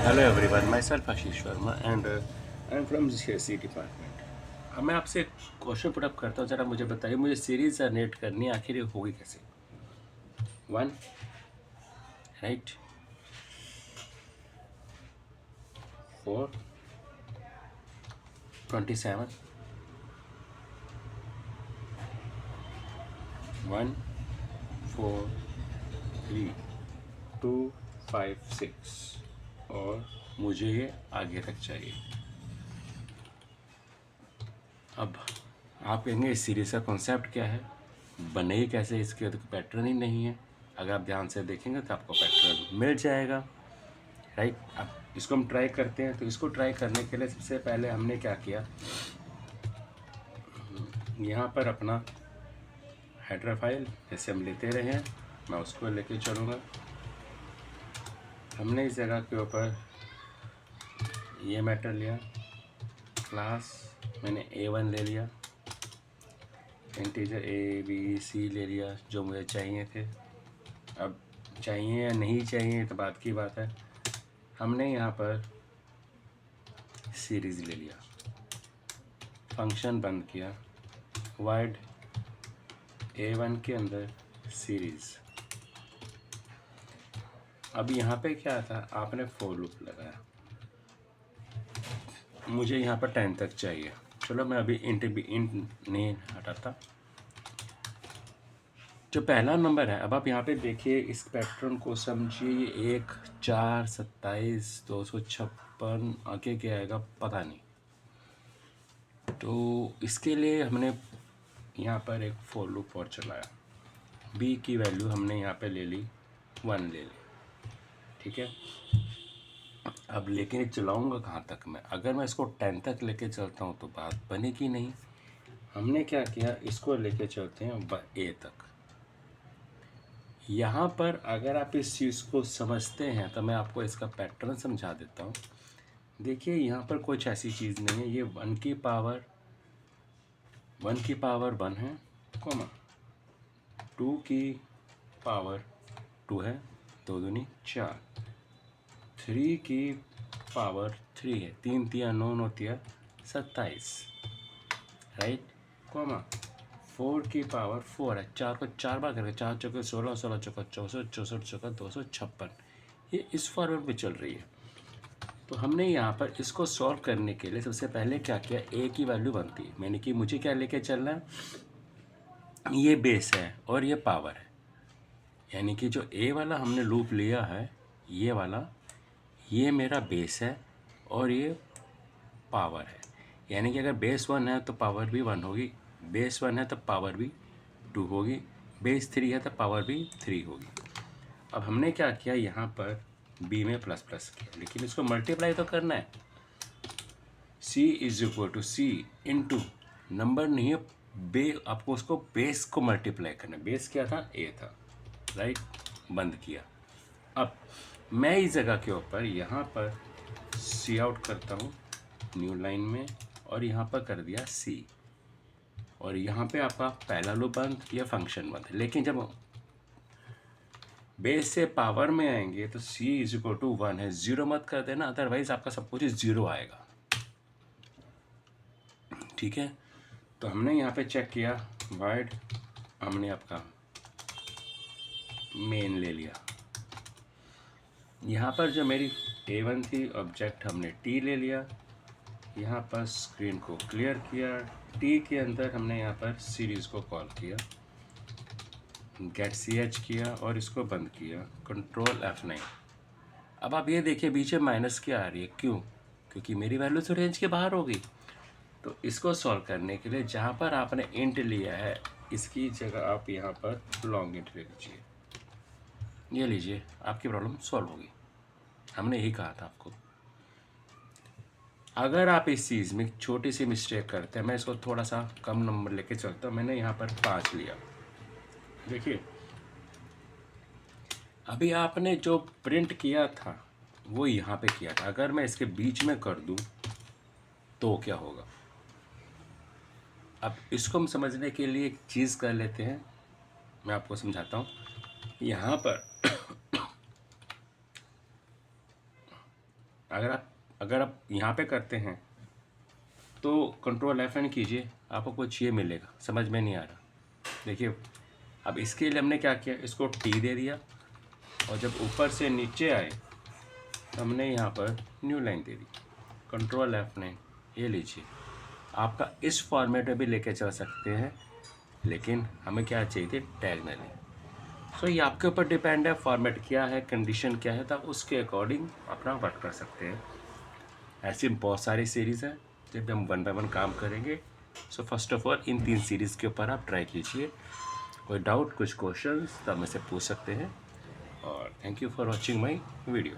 Hello everyone, my self Ashish Verma and I am from CSC department. अब मैं आपसे एक क्वेश्चन पुटअप करता हूँ, ज़रा मुझे बताइए, मुझे सीरीज जनरेट करनी है, आखिर ये होगी कैसे? 1, राइट, 4, 27, 1, 4, 3, 2, 5, 6 और मुझे ये आगे तक चाहिए। अब आप कहेंगे इस सीरीज़ का कॉन्सेप्ट क्या है, बनेगी कैसे, इसके तो पैटर्न ही नहीं है। अगर आप ध्यान से देखेंगे तो आपको पैटर्न मिल जाएगा, राइट। अब इसको हम ट्राई करते हैं। तो इसको ट्राई करने के लिए सबसे पहले हमने क्या किया, यहाँ पर अपना हेडर फाइल जैसे हम लेते रहे हैं, मैं उसको लेके चलूँगा। हमने इस जगह के ऊपर ये मैटर लिया, क्लास मैंने A1 ले लिया, इंटीजर ABC ले लिया जो मुझे चाहिए थे। अब चाहिए या नहीं चाहिए तो बात की बात है। हमने यहाँ पर सीरीज़ ले लिया, फंक्शन बंद किया, वाइड A1 के अंदर सीरीज़। अब यहाँ पे क्या था, आपने फॉर लूप लगाया, मुझे यहाँ पर 10 तक चाहिए। चलो मैं अभी इंट नहीं हटाता। जो पहला नंबर है, अब आप यहाँ पे देखिए, इस पैटर्न को समझिए, ये 1, 4, 27, 256 आगे क्या आएगा पता नहीं। तो इसके लिए हमने यहाँ पर एक फॉर लूप और चलाया, b की वैल्यू हमने यहाँ पे ले ली, 1 ले ली, ठीक है। अब लेकिन चलाऊँगा कहाँ तक मैं, अगर मैं इसको 10 तक लेके चलता हूँ तो बात बनेगी नहीं। हमने क्या किया, इसको लेके चलते हैं A तक। यहाँ पर अगर आप इस चीज़ को समझते हैं तो मैं आपको इसका पैटर्न समझा देता हूँ। देखिए यहाँ पर कुछ ऐसी चीज़ नहीं है, ये 1 की पावर 1 है, कॉमा 2 की पावर 2 है, 2 दूनी 4, 3 की पावर 3 है, 3 तिया 9, 9 तिया 27, राइट, कॉमा 4 की पावर 4 है, 4 को 4 बार करके 4 चौके 16, 16 चौका 64, 64 चौका 256, ये इस फॉर्मेट में चल रही है। तो हमने यहाँ पर इसको सॉल्व करने के लिए सबसे पहले क्या किया, ए की वैल्यू बनती है, मैंने कि मुझे क्या लेके चलना है, ये बेस है और ये पावर है, यानी कि जो ए वाला हमने लूप लिया है, ये वाला, ये मेरा बेस है और ये पावर है। यानी कि अगर बेस 1 है तो पावर भी 1 होगी, बेस 1 है तो पावर भी 2 होगी, बेस 3 है तो पावर भी 3 होगी। अब हमने क्या किया, यहाँ पर b में प्लस प्लस किया, लेकिन इसको मल्टीप्लाई तो करना है। c is equal to C into number नहीं है, आपको उसको बेस को मल्टीप्लाई करना है। बेस क्या था, a था, राइट, बंद किया। अब मैं इस जगह के ऊपर यहाँ पर सी आउट करता हूँ न्यू लाइन में, और यहाँ पर कर दिया c, और यहाँ पे आपका पहला लूप बंद, या फंक्शन बंद। लेकिन जब बेस से पावर में आएंगे तो c इज इक्वल टू 1 है, 0 मत कर देना, अदरवाइज आपका सब कुछ 0 आएगा, ठीक है। तो हमने यहाँ पे चेक किया, वाइड हमने आपका मेन ले लिया, यहाँ पर जो मेरी A1 थी ऑब्जेक्ट हमने T ले लिया, यहाँ पर स्क्रीन को क्लियर किया, T के अंदर हमने यहाँ पर सीरीज़ को कॉल किया, गेट ch किया और इसको बंद किया, कंट्रोल F9। अब आप ये देखिए बीच में माइनस क्या आ रही है, क्यों, क्योंकि मेरी वैल्यू तो रेंज के बाहर होगी। तो इसको सॉल्व करने के लिए जहाँ पर आपने इंट लिया है, इसकी जगह आप यहाँ पर लॉन्ग इंट ले लीजिए, ये लीजिए, आपकी प्रॉब्लम सॉल्व होगी। हमने यही कहा था आपको। अगर आप इस चीज़ में छोटी सी मिस्टेक करते हैं, मैं इसको थोड़ा सा कम नंबर लेके चलता हूँ, मैंने यहाँ पर 5 लिया। देखिए अभी आपने जो प्रिंट किया था वो यहाँ पे किया था, अगर मैं इसके बीच में कर दूँ तो क्या होगा। अब इसको हम समझने के लिए एक चीज़ कर लेते हैं, मैं आपको समझाता हूँ। यहाँ पर अगर आप यहाँ पे करते हैं तो कंट्रोल F9 कीजिए, आपको कुछ ये मिलेगा, समझ में नहीं आ रहा। देखिए अब इसके लिए हमने क्या किया, इसको T दे दिया और जब ऊपर से नीचे आए तो हमने यहाँ पर न्यू लाइन दे दी, कंट्रोल F9। ये लीजिए, आपका इस फॉर्मेट में भी लेके चल सकते हैं, लेकिन हमें क्या चाहिए थी, डायगनली। सो ये आपके ऊपर डिपेंड है, फॉर्मेट क्या है, कंडीशन क्या है, तो आप उसके अकॉर्डिंग अपना वर्क कर सकते हैं। ऐसी बहुत सारी सीरीज़ है जब हम 1 बाय 1 काम करेंगे। So first of all in 3 series के ऊपर आप ट्राई कीजिए। कोई डाउट, कुछ क्वेश्चंस तो आप मुझसे पूछ सकते हैं। और thank you for watching my video.